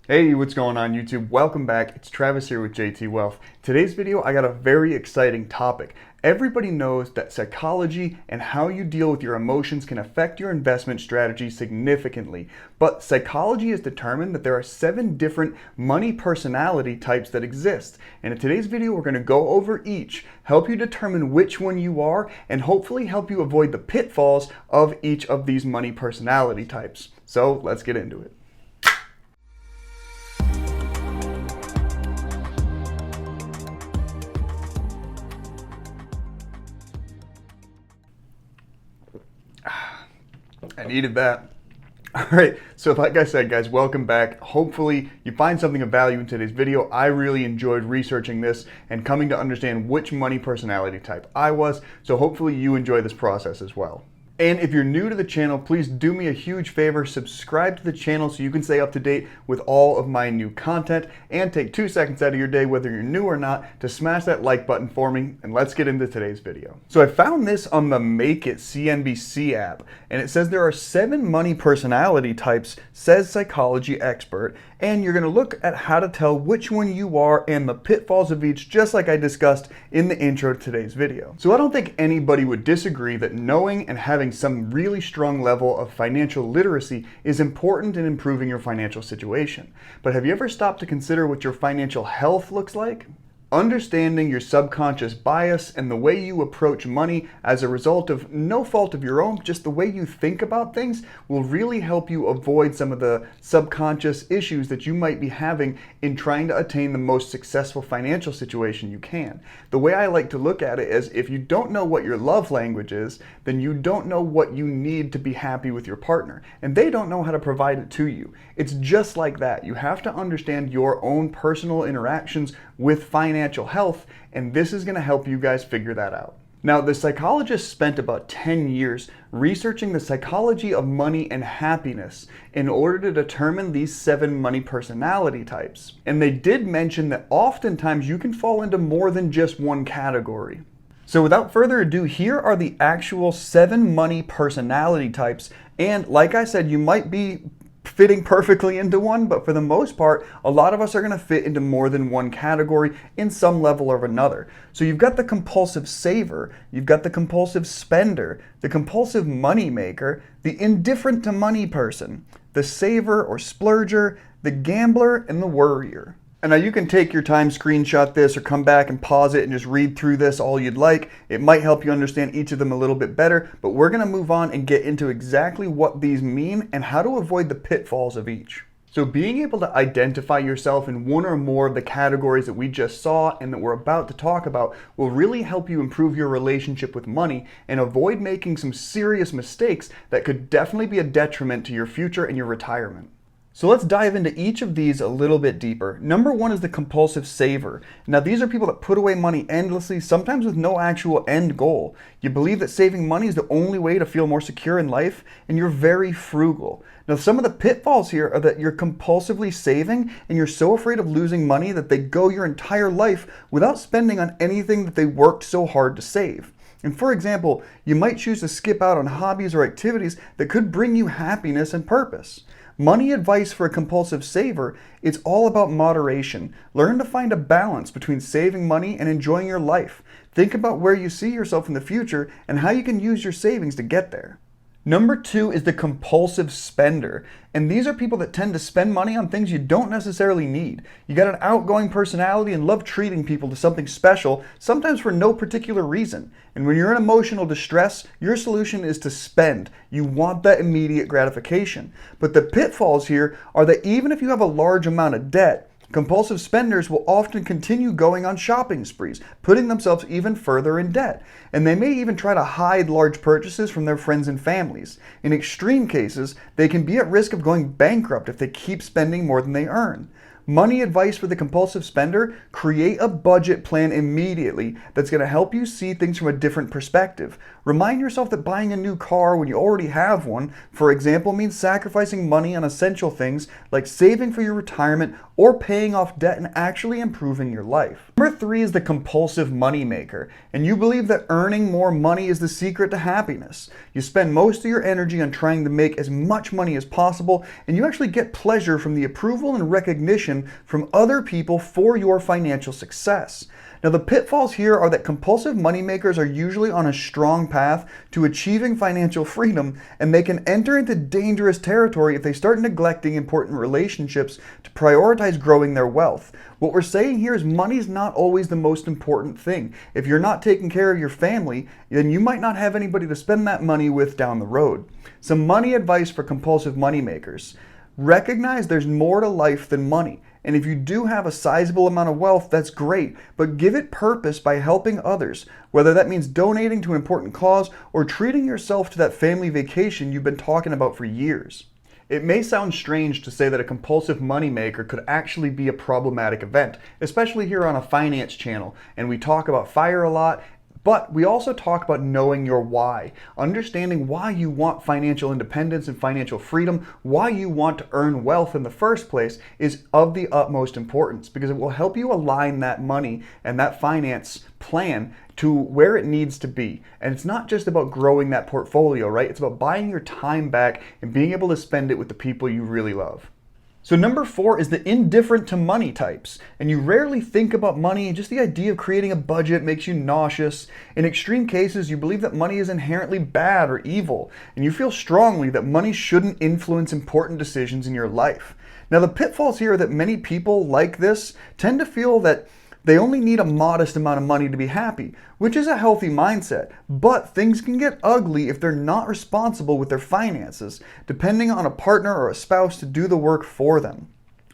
Hey, what's going on YouTube? Welcome back. It's Travis here with JT Wealth. Today's video, I got a very exciting topic. Everybody knows that psychology and how you deal with your emotions can affect your investment strategy significantly. But psychology has determined that there are 7 different money personality types that exist. And in today's video, we're going to go over each, help you determine which one you are, and hopefully help you avoid the pitfalls of each of these money personality types. So let's get into it. I needed that. All right, so like I said, guys, welcome back. Hopefully you find something of value in today's video. I really enjoyed researching this and coming to understand which money personality type I was, so hopefully you enjoy this process as well. And if you're new to the channel, please do me a huge favor, subscribe to the channel so you can stay up to date with all of my new content, and take 2 seconds out of your day, whether you're new or not, to smash that like button for me, and let's get into today's video. So I found this on the Make It CNBC app, and it says there are 7 money personality types, says psychology expert, and you're going to look at how to tell which one you are and the pitfalls of each, just like I discussed in the intro to today's video. So I don't think anybody would disagree that knowing and having some really strong level of financial literacy is important in improving your financial situation. But have you ever stopped to consider what your financial health looks like? Understanding your subconscious bias and the way you approach money as a result of no fault of your own, just the way you think about things, will really help you avoid some of the subconscious issues that you might be having in trying to attain the most successful financial situation you can. The way I like to look at it is, if you don't know what your love language is, then you don't know what you need to be happy with your partner, and they don't know how to provide it to you. It's just like that. You have to understand your own personal interactions with financial health, and this is going to help you guys figure that out. Now, the psychologist spent about 10 years researching the psychology of money and happiness in order to determine these 7 money personality types. And they did mention that oftentimes you can fall into more than just one category. So without further ado, here are the actual 7 money personality types. And like I said, you might be fitting perfectly into one, but for the most part, a lot of us are going to fit into more than one category in some level or another. So you've got the compulsive saver, you've got the compulsive spender, the compulsive money maker, the indifferent to money person, the saver or splurger, the gambler, and the worrier. And now you can take your time, screenshot this, or come back and pause it and just read through this all you'd like. It might help you understand each of them a little bit better, but we're going to move on and get into exactly what these mean and how to avoid the pitfalls of each. So being able to identify yourself in one or more of the categories that we just saw and that we're about to talk about will really help you improve your relationship with money and avoid making some serious mistakes that could definitely be a detriment to your future and your retirement. So let's dive into each of these a little bit deeper. Number 1 is the compulsive saver. Now, these are people that put away money endlessly, sometimes with no actual end goal. You believe that saving money is the only way to feel more secure in life, and you're very frugal. Now, some of the pitfalls here are that you're compulsively saving and you're so afraid of losing money that they go your entire life without spending on anything that they worked so hard to save. And for example, you might choose to skip out on hobbies or activities that could bring you happiness and purpose. Money advice for a compulsive saver, it's all about moderation. Learn to find a balance between saving money and enjoying your life. Think about where you see yourself in the future and how you can use your savings to get there. Number 2 is the compulsive spender. And these are people that tend to spend money on things you don't necessarily need. You got an outgoing personality and love treating people to something special, sometimes for no particular reason. And when you're in emotional distress, your solution is to spend. You want that immediate gratification. But the pitfalls here are that even if you have a large amount of debt, compulsive spenders will often continue going on shopping sprees, putting themselves even further in debt. And they may even try to hide large purchases from their friends and families. In extreme cases, they can be at risk of going bankrupt if they keep spending more than they earn. Money advice for the compulsive spender: create a budget plan immediately that's going to help you see things from a different perspective. Remind yourself that buying a new car when you already have one, for example, means sacrificing money on essential things like saving for your retirement or paying off debt and actually improving your life. Number 3 is the compulsive moneymaker, and you believe that earning more money is the secret to happiness. You spend most of your energy on trying to make as much money as possible, and you actually get pleasure from the approval and recognition from other people for your financial success. Now, the pitfalls here are that compulsive moneymakers are usually on a strong path to achieving financial freedom, and they can enter into dangerous territory if they start neglecting important relationships to prioritize growing their wealth. What we're saying here is money's not always the most important thing. If you're not taking care of your family, then you might not have anybody to spend that money with down the road. Some money advice for compulsive moneymakers. Recognize there's more to life than money. And if you do have a sizable amount of wealth, that's great, but give it purpose by helping others, whether that means donating to an important cause or treating yourself to that family vacation you've been talking about for years. It may sound strange to say that a compulsive moneymaker could actually be a problematic event, especially here on a finance channel, and we talk about FIRE a lot. But we also talk about knowing your why, understanding why you want financial independence and financial freedom, why you want to earn wealth in the first place is of the utmost importance because it will help you align that money and that finance plan to where it needs to be. And it's not just about growing that portfolio, right? It's about buying your time back and being able to spend it with the people you really love. So number 4 is the indifferent to money types. And you rarely think about money, and just the idea of creating a budget makes you nauseous. In extreme cases, you believe that money is inherently bad or evil, and you feel strongly that money shouldn't influence important decisions in your life. Now, the pitfalls here are that many people like this tend to feel that they only need a modest amount of money to be happy, which is a healthy mindset, but things can get ugly if they're not responsible with their finances, depending on a partner or a spouse to do the work for them.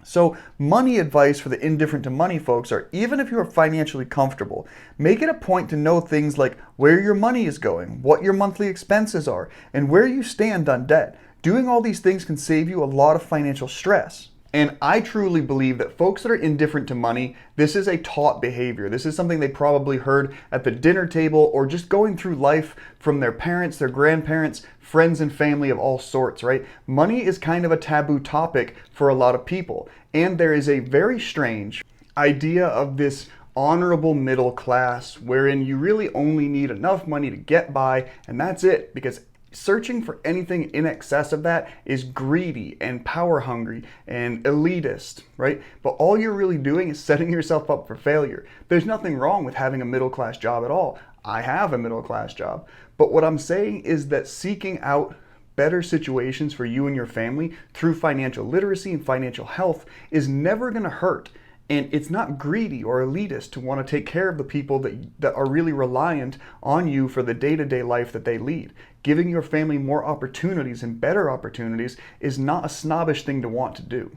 So money advice for the indifferent to money folks are, even if you are financially comfortable, make it a point to know things like where your money is going, what your monthly expenses are, and where you stand on debt. Doing all these things can save you a lot of financial stress. And I truly believe that folks that are indifferent to money, this is a taught behavior. This is something they probably heard at the dinner table or just going through life from their parents, their grandparents, friends and family of all sorts, right? Money is kind of a taboo topic for a lot of people. And there is a very strange idea of this honorable middle class wherein you really only need enough money to get by, and that's it, because searching for anything in excess of that is greedy and power hungry and elitist, right? But all you're really doing is setting yourself up for failure. There's nothing wrong with having a middle class job at all. I have a middle class job. But what I'm saying is that seeking out better situations for you and your family through financial literacy and financial health is never going to hurt. And it's not greedy or elitist to want to take care of the people that are really reliant on you for the day-to-day life that they lead. Giving your family more opportunities and better opportunities is not a snobbish thing to want to do.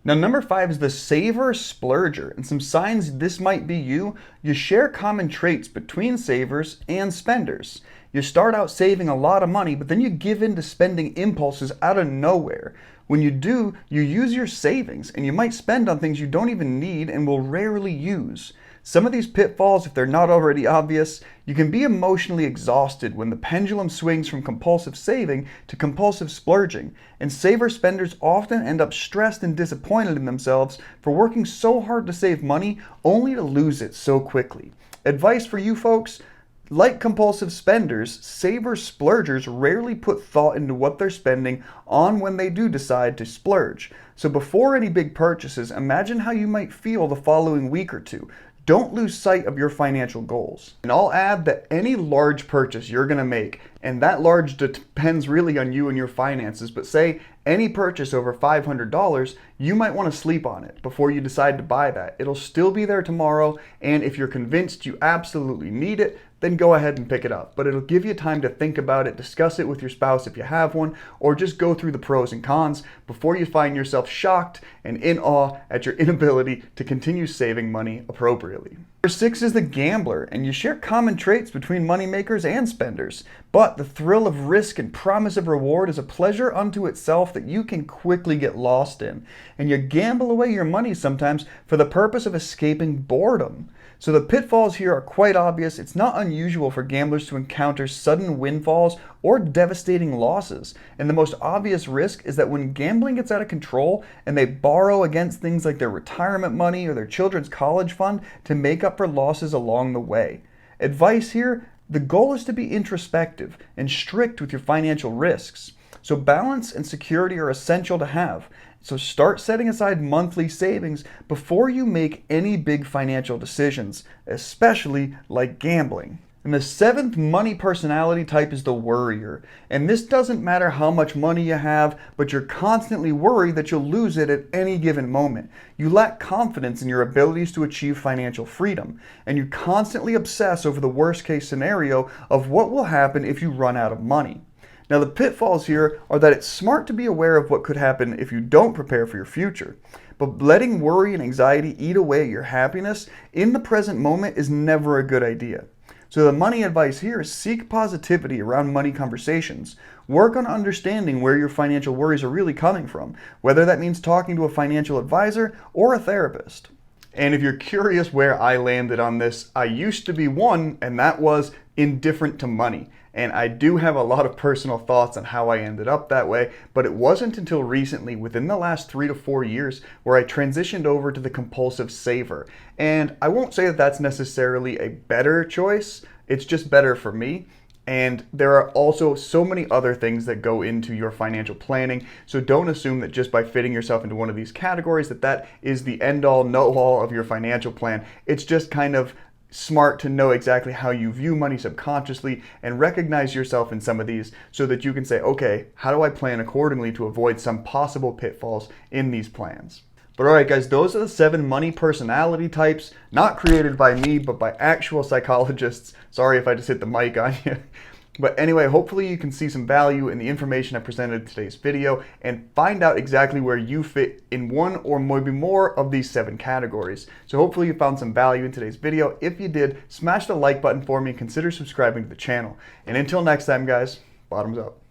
Now, number 5 is the saver splurger, and some signs this might be you. You share common traits between savers and spenders. You start out saving a lot of money, but then you give in to spending impulses out of nowhere. When you do, you use your savings, and you might spend on things you don't even need and will rarely use. Some of these pitfalls, if they're not already obvious, you can be emotionally exhausted when the pendulum swings from compulsive saving to compulsive splurging, and saver spenders often end up stressed and disappointed in themselves for working so hard to save money only to lose it so quickly. Advice for you folks: like compulsive spenders, saver splurgers rarely put thought into what they're spending on when they do decide to splurge. So before any big purchases, imagine how you might feel the following week or two. Don't lose sight of your financial goals. And I'll add that any large purchase you're going to make, and that large depends really on you and your finances, but say any purchase over $500, you might want to sleep on it before you decide to buy that. It'll still be there tomorrow, and if you're convinced you absolutely need it, then go ahead and pick it up. But it'll give you time to think about it, discuss it with your spouse if you have one, or just go through the pros and cons before you find yourself shocked and in awe at your inability to continue saving money appropriately. Number 6 is the gambler, and you share common traits between moneymakers and spenders. But the thrill of risk and promise of reward is a pleasure unto itself that you can quickly get lost in. And you gamble away your money sometimes for the purpose of escaping boredom. So the pitfalls here are quite obvious. It's not unusual for gamblers to encounter sudden windfalls or devastating losses. And the most obvious risk is that when gambling gets out of control and they borrow against things like their retirement money or their children's college fund to make up for losses along the way. Advice here, the goal is to be introspective and strict with your financial risks. So balance and security are essential to have. So start setting aside monthly savings before you make any big financial decisions, especially like gambling. And the seventh money personality type is the worrier. And this doesn't matter how much money you have, but you're constantly worried that you'll lose it at any given moment. You lack confidence in your abilities to achieve financial freedom, and you constantly obsess over the worst case scenario of what will happen if you run out of money. Now the pitfalls here are that it's smart to be aware of what could happen if you don't prepare for your future. But letting worry and anxiety eat away at your happiness in the present moment is never a good idea. So the money advice here is seek positivity around money conversations. Work on understanding where your financial worries are really coming from, whether that means talking to a financial advisor or a therapist. And if you're curious where I landed on this, I used to be one, and that was indifferent to money. And I do have a lot of personal thoughts on how I ended up that way, but it wasn't until recently, within the last 3 to 4 years, where I transitioned over to the Compulsive Saver. And I won't say that that's necessarily a better choice, it's just better for me. And there are also so many other things that go into your financial planning, so don't assume that just by fitting yourself into one of these categories that is the end-all, know-all of your financial plan. It's just kind of smart to know exactly how you view money subconsciously and recognize yourself in some of these so that you can say, okay, how do I plan accordingly to avoid some possible pitfalls in these plans? But alright guys, those are the 7 money personality types, not created by me, but by actual psychologists. Sorry if I just hit the mic on you. But anyway, hopefully you can see some value in the information I presented in today's video and find out exactly where you fit in one or maybe more of these 7 categories. So hopefully you found some value in today's video. If you did, smash the like button for me and consider subscribing to the channel. And until next time guys, bottoms up.